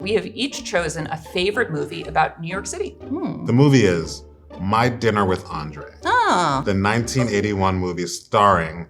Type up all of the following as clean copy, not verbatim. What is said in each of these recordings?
we have each chosen a favorite movie about New York City. The movie is My Dinner with Andre. Oh. The 1981 movie starring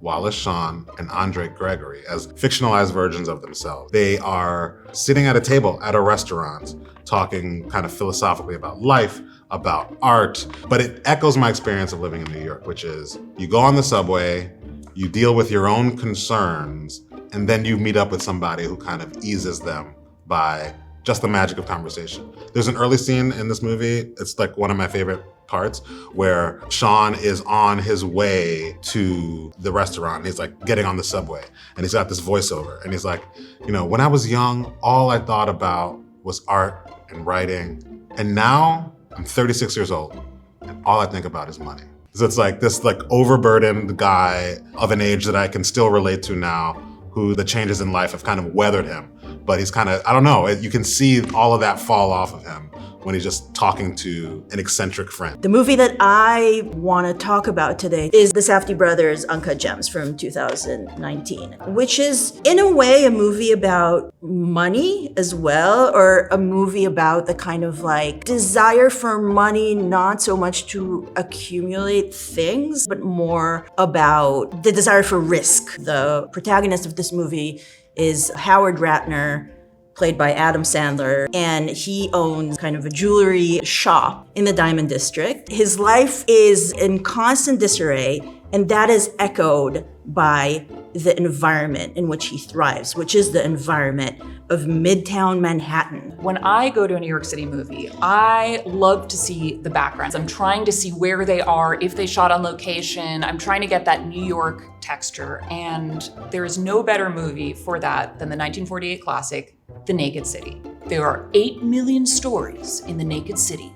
Wallace Shawn and Andre Gregory as fictionalized versions of themselves. They are sitting at a table at a restaurant talking kind of philosophically about life, about art, but it echoes my experience of living in New York, which is you go on the subway, you deal with your own concerns, and then you meet up with somebody who kind of eases them by just the magic of conversation. There's an early scene in this movie, it's like one of my favorite parts, where Sean is on his way to the restaurant. And he's like getting on the subway and he's got this voiceover and he's like, you know, when I was young, all I thought about was art and writing. And now I'm 36 years old and all I think about is money. So it's like this like overburdened guy of an age that I can still relate to now, who the changes in life have kind of weathered him. But he's kind of, I don't know, you can see all of that fall off of him when he's just talking to an eccentric friend. The movie that I want to talk about today is the Safdie Brothers' Uncut Gems from 2019, which is in a way a movie about money as well, or a movie about the kind of like desire for money, not so much to accumulate things, but more about the desire for risk. The protagonist of this movie is Howard Ratner, played by Adam Sandler, and he owns kind of a jewelry shop in the Diamond District. His life is in constant disarray, and that is echoed by the environment in which he thrives, which is the environment of Midtown Manhattan. When I go to a New York City movie, I love to see the backgrounds. I'm trying to see where they are, if they shot on location. I'm trying to get that New York texture, and there is no better movie for that than the 1948 classic, The Naked City. There are 8 million stories in The Naked City,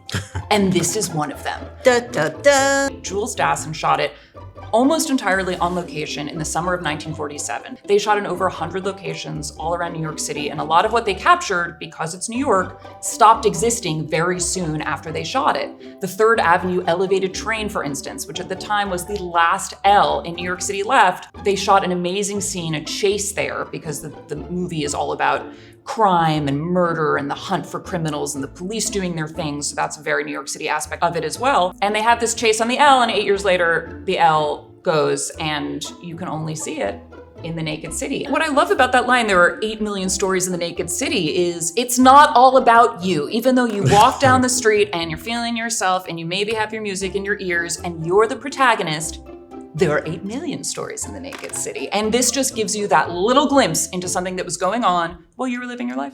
and this is one of them. Da, da, da. Jules Dassin shot it almost entirely on location in the summer of 1947. They shot in over 100 locations all around New York City, and a lot of what they captured, because it's New York, stopped existing very soon after they shot it. The 3rd Avenue elevated train, for instance, which at the time was the last L in New York City left, they shot an amazing scene, a chase there, because the movie is all about crime and murder and the hunt for criminals and the police doing their things. So that's a very New York City aspect of it as well. And they have this chase on the L, and 8 years later, the L goes and you can only see it in The Naked City. What I love about that line, there are 8 million stories in The Naked City, is it's not all about you. Even though you walk down the street and you're feeling yourself and you maybe have your music in your ears and you're the protagonist, there are 8 million stories in The Naked City. And this just gives you that little glimpse into something that was going on while you were living your life.